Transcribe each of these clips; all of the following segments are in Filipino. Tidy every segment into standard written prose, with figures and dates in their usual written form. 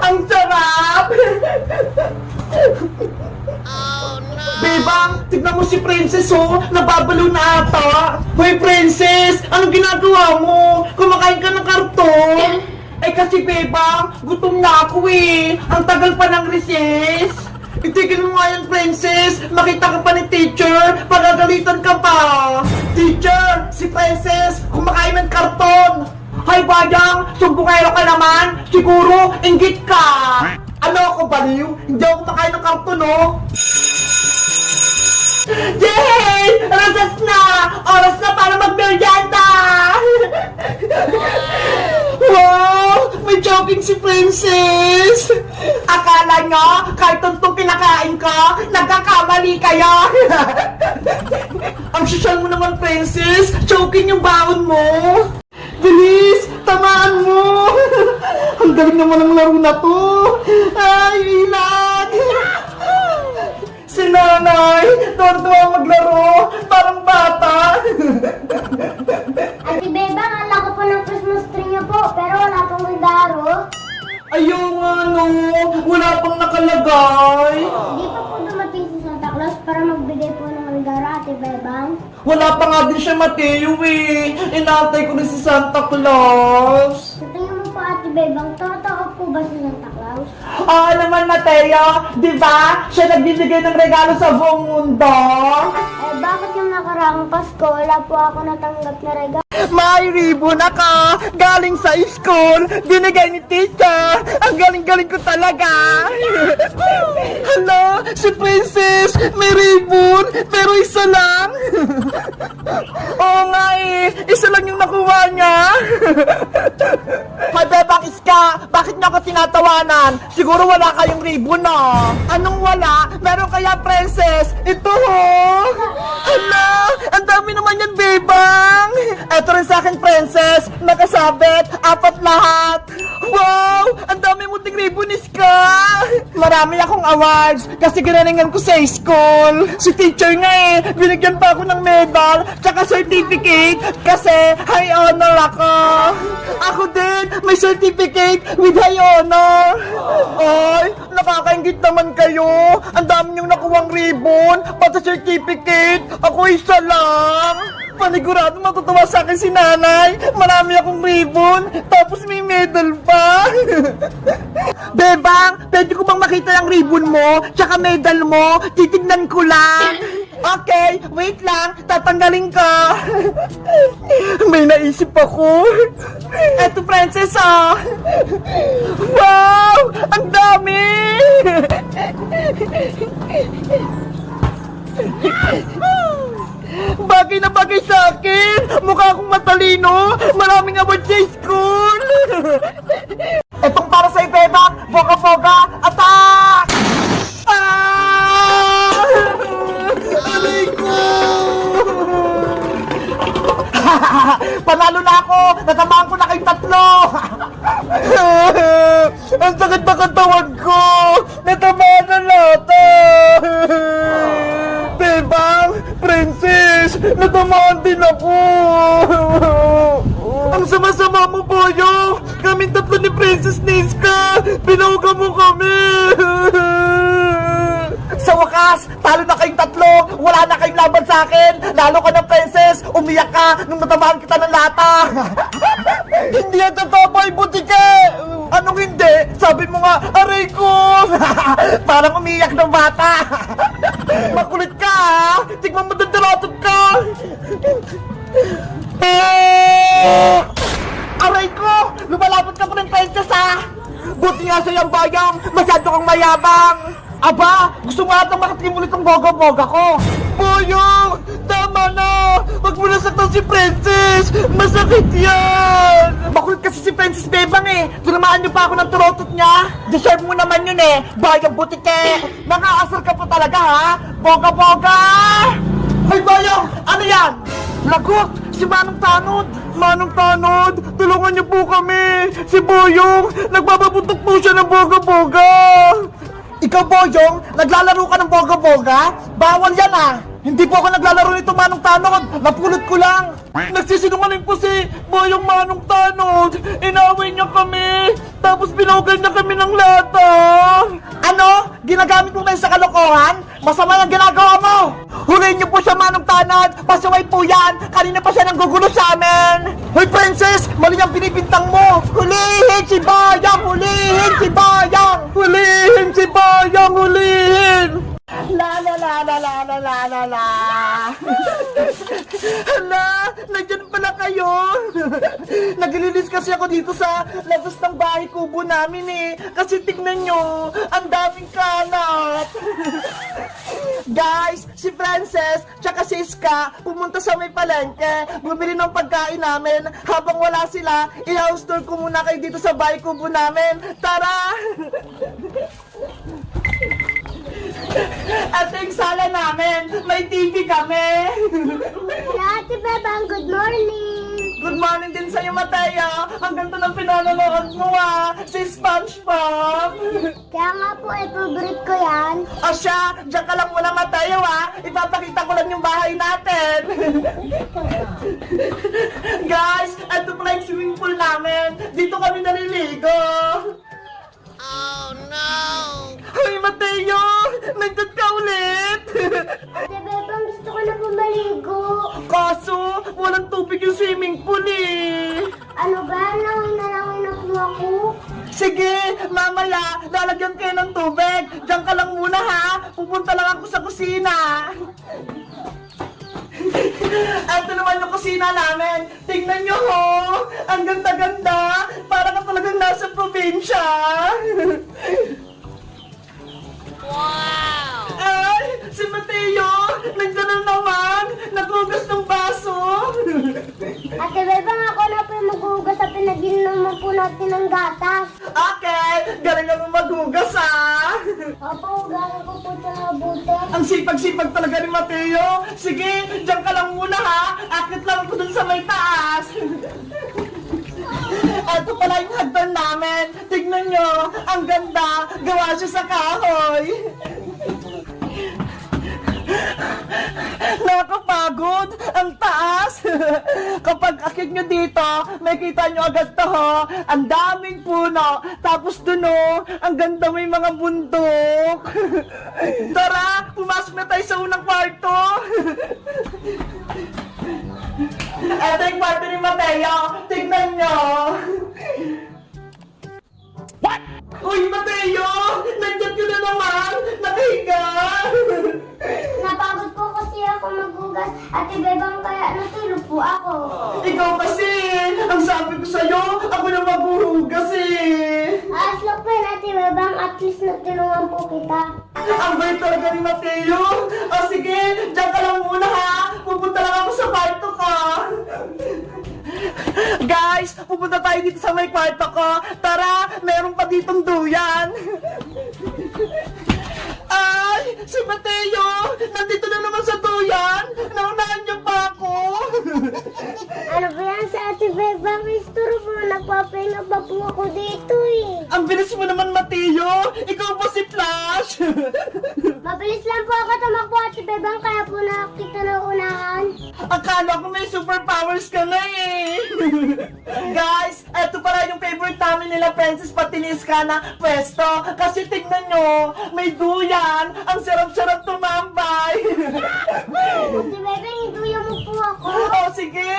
Ang sarap! Bebang, tignan mo si Princess oh, nababalo na ata. Hoy Princess, anong ginagawa mo? Kumakain ka ng karton? Eh kasi Bebang, gutom na ako eh. Ang tagal pa ng recess. Itigil mo nga yan, Princess. Makita ka pa ni teacher, pagagalitan ka pa. Teacher, si Princess, kumakain ng karton. Hay Bayang, sumbungero ka naman. Siguro, inggit ka. Ano ako, baliw? Hindi ako kumakain ng karton, oh. Yay! Rasas na! Oras na para mag-merienda! Wow! May jogging si Princess! Akala nyo, kahit tuntong kinakain ko, nagkakamali kayo! Ang sosyal mo naman, Princess! Jogging yung baon mo! Bilis! Tamaan mo! Ang galing naman ng laro na to! Ay, ilan! Si nanay! Tuwa-tuwa maglaro! Parang bata! Ate Bebang, ala ko po ng Christmas tree niyo po, pero wala pong regalo. Ayaw nga no! Wala pang nakalagay! Hindi pa po dumating si Santa Claus para magbigay po ng regalo, Ate Bebang. Wala pa nga din siya Mateo eh! Inatay ko na si Santa Claus! Sa tingin mo po, Ate Bebang, totoo po ba si Santa Claus? Oo naman Mateo! Di ba? Siya nagbibigay ng regalo sa buong mundo! Eh, bakit yung nakaraang Pasko, wala po ako natanggap na regalo? May ribbon ako! Galing sa school! Binigay ni teacher! Ang galing-galing ko talaga! Hala! Si Princess! May ribbon! Pero isa lang! Oo nga eh! Isa lang yung nakuha niya! May Bebang Iska! Bakit niyo ako tinatawanan? Siguro wala kayong ribbon no? Anong wala? Meron kaya Princess? Ito ho! Hala! Ang dami naman yan Bebang! Eto rin sa akin Princess! Nakasabit! 4 lahat! Wow! Ang dami mo ting ribbon Iska! Marami akong awards kasi ginalingan ko sa school. Si teacher nga eh! Binigyan pa ako ng medal tsaka certificate kasi high honor ako! Ako din! May certificate with high honor! Ay! Nakakaingit naman kayo! Ang dami niyong nakuwang ribbon pati certificate! Ako isa lang! Panigurado matutuwa sa akin si nanay! Marami akong ribbon tapos may medal pa! Bebang! Pwede ko bang makita yung ribbon mo tsaka medal mo? Titignan ko lang! Okay, wait lang, tatanggalin ka. May naisip ako. Eto, Princess, ah. Wow! Ang dami! Bagay na bagay sa akin! Mukha akong matalino! Maraming award sa school! Etong para sa Bebang! Boga-boga! Attack! Ah! Aray ko! Panalo na ako! Natamaan ko na kayong 3! Ang sakit na katawan ko! Natamaan na lahat! Bebang! Princess! Natamaan din ako! Ang sama-sama mo, Boyong! Kaming 3 ni Princess Niska! Pinauga mo kami! Sa wakas, talo na kayong 3! Wala na kayong laban sa akin! Lalo ka na, Princess! Umiyak ka nung natamaan kita ng lata! Hindi yan totoo, Boy Butike! Anong hindi? Sabi mo nga, aray ko! Parang umiyak ng bata! Makulit ka, ha? Tignan mo dandaratot ka! Aray ko! Lumalapot ka pa ng Princess, ha? Buti nga sa'yo ang bayang! Masyado kang mayabang! Aba! Gusto nga atang makatimulit ang boga-boga ko! Boyong! Tama na! Huwag mo nasaktan si Princess! Masakit yan! Makulit kasi si Princess Bebang eh! Tinamaan niyo pa ako ng turotot niya! Deserve mo naman yun eh! Bayang butike! Nakaasar ka pa talaga ha! Boga-boga! Hoy Boyong! Ano yan? Lagot! Si Manong Tanod! Manong Tanod! Tulungan niyo po kami! Si Boyong! Nagbababutok po siya ng boga-boga! Ikaw, Boyong, naglalaro ka ng boga-boga? Bawal yan ah! Hindi po ako naglalaro nito, Manong Tanod! Napulot ko lang! Nagsisinungaling po si Boyong Manong Tanod! Inaway niya kami! Tapos binugal na kami ng lata. Ano? Ginagamit mo tayo sa kalokohan? Masama yung ginagawa mo! Huliin niyo po siya, Manong Tanod! Pasaway po yan! Kanina pa siya nanggugulo sa amin! Hoy, Princess! Mali yung pinipintang mo! Hulihin si Bayang! Hulihin si Bayang! Hulihin si Bayang! Hulihin! La la la la la la la la la. Hala, nandiyan pala kayo. Naglilinis kasi ako dito sa labas ng bahay kubo namin eh. Kasi tignan nyo, ang daming kalat. Guys, si Frances tsaka si Iska pumunta sa may palengke, bumili ng pagkain namin. Habang wala sila, i-house tour ko muna kayo dito sa bahay kubo namin. Tara! At yung sala namin, may TV kami. Ate Bebang, good morning! Good morning din sa'yo, Mateo. Ang ganda ng pinanonood mo si SpongeBob. Kaya nga po, favorite ko yan. O siya, diyan ka lang muna, Mateo Ipapakita ko lang yung bahay natin. Guys, ito pala yung swimming pool namin. Dito kami naliligo. Oh no! Hoy, Mateo! Nagdat ka ulit! Ate Bebang, gusto ko na pumaligo. Kaso, walang tubig yung swimming pool eh. Ano ba? Nanawin na po ako. Sige, mamaya, lalagyan kayo ng tubig. Diyan ka lang muna ha. Pupunta lang ako sa kusina. Ito naman yung kusina namin. Tingnan nyo ho. Ang ganda-ganda. Para ka talagang nasa probinsya. Wow! Ay, si Mateo. Nandiyan na naman. Naghugas ng baso. Ate Bebang, ako na po yung maghugas sa pinagin naman po natin ng gatas. Okay, galing mo maghugas Opo, hugasan ko po sa mabuti. Ang sipag-sipag talaga ni Mateo. Sige, diyan ka lang muna ha. Akit lang ako dun sa may taas. Ito pala yung hagdan namin. Tignan nyo, ang ganda. Gawa siya sa kahoy. Nakakapagod. Ang taas. Kapag akit nyo dito, may kita nyo agad to ho. Ang daming puno. Tapos dun ang ganda, may mga bundok. Tara, pumasok na tayo sa unang kwarto. Ito yung kwarto ni Mateo. Tingnan nyo. What? Uy, Mateo! Nandiyan ka na naman! Nakahiga! Napagod po kasi ako maghugas. Ate Bebang, kaya natulog po ako. Ikaw kasi! Ang sabi ko sa'yo, ako na maghuhugas Aslok po yun, Ate Bebang. At least natulungan po kita. Ang bait talaga ni Mateo! O sige, diyan ka lang muna ha! Pupunta lang ako sa kwarto ko! Guys, pupunta tayo dito sa may kwarto ko. Tara, meron pa ditong duyan. Ay, si Mateo! Nandito na naman sa duyan! Naunahan niyo pa ako! Ano ba yan sa Ate Bebang? Isturo po, nagpapahinga pa po ako dito eh. Ang bilis mo naman, Mateo! Ikaw ba si Flash? Mabilis lang po ako tumakbo, Ate Bebang, kaya po nakita na unahan. Akala ko may superpowers ka na eh! Guys, eto pala yung favorite namin nila, Princess, pati ni Iska na pwesto. Kasi tignan nyo, may duyan! Ang sarap-sarap tumambay! Ate Bebang, induya mo po ako. Oh, sige!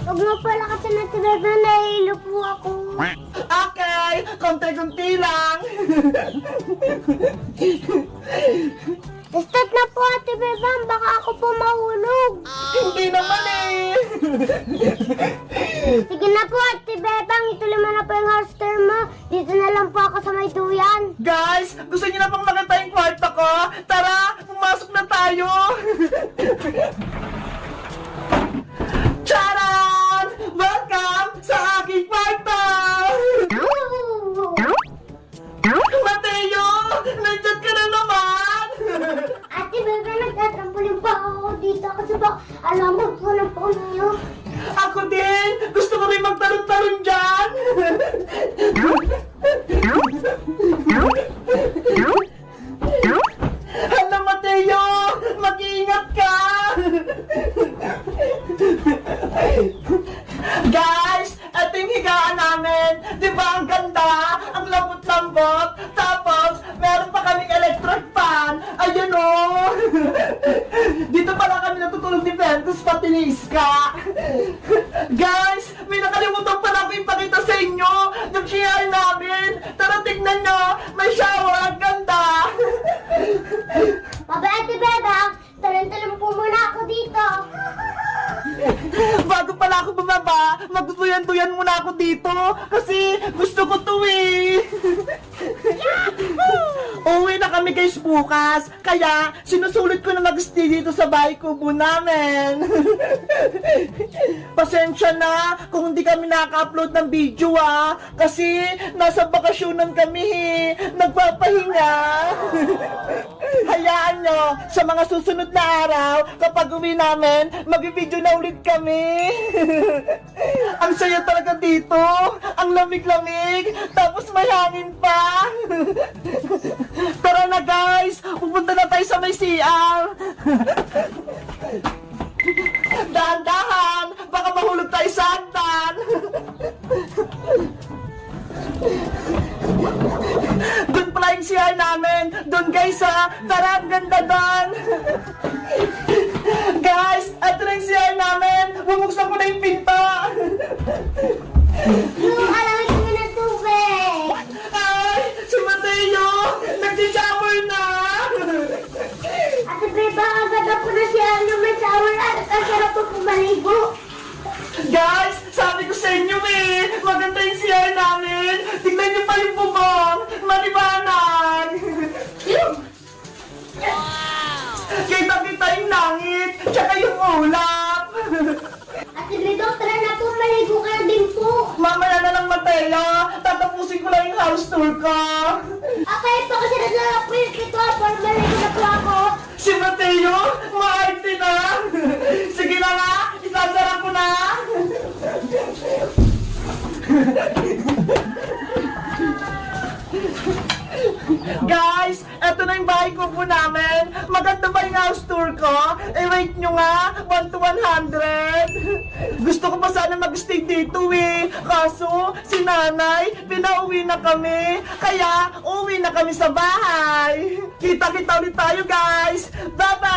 Huwag mo pala kasi na Ate Bebang, nahihilo po ako. Okay, konti-konti lang! Start na po, Ate Bebang, baka ako po mahulog. Hindi naman eh! Sige na po, Ate Bebang, ituloy mo na po yung house tour mo. Dito na lang po ako sa may duyan. Guys, gusto niyo na pang makita yung kwarto ko? Tara, pumasok na tayo! Charan! Welcome sa aking kwarto! Mateo! Nandiyan ka na naman! Ate Bebang, nagtatrampolin pa ako dito kasi ba alam mo po na po niyo. Ako din! Gusto ko rin magtalon-talon dyan! Hala, Mateo! Mag-iingat ka! tapos patinis ka. Guys, may nakalimutan pala ako ipakita sa inyo. Yung share namin. Tara, tignan nyo. May shower. Ang ganda. Baba, Ate Bebang, talon-talon po muna ako dito. Bago pala ako bumaba, magtutuyan-tuyan muna ako dito. Kasi gusto ko to eh. Uwi na kami guys bukas. Kaya sinusulit ko na mag-stay dito sa bahay kubo namin. Pasensya na kung hindi kami nakaka-upload ng video ah. Kasi nasa bakasyonan kami eh. Nagpapahinga. Hayaan nyo, sa mga susunod na araw, kapag uwi namin, mag-video na ulit kami. Ang saya talaga dito. Ang lamig-lamig. Tapos may hangin pa. Tara na guys, pupunta na tayo sa may CR. Dahan-dahan, baka mahulog tayo sa hagdan. Doon pala yung CR namin. Doon guys ha. Tara, ang ganda doon. Guys, ito na yung CR namin. Bubuksan ko na yung pinto. Yung alamig mo ng tubig. Ay, si Mateo, nag-shower na. Ate Bebang, ang ganda po na siya naman shower at ang sarap po pumaligo. Guys, sabi ko sa inyo eh, maganda yung CR namin. Tignan niyo pa yung bubong, malibanag. Kita-kita yung langit, tsaka yung ulap. Ate Bebang, tara na po, maligo ka na din po. Mamaya na lang, Mateo. Tatapusin ko lang yung house tour ko. Okay, pakasarap na lang po yung pito para maligo na po ako. Si Mateo, maarte na. Sige na nga, isasara ko na. Guys, eto na yung bahay ko po namin. Maganda ba yung house tour ko? I-rate nyo nga, 1 to 100. Gusto ko pa sana mag-stay dito eh. Kaso, si nanay, pinauwi na kami. Kaya, uwi na kami sa bahay. Kita-kita ulit tayo guys. Bye-bye!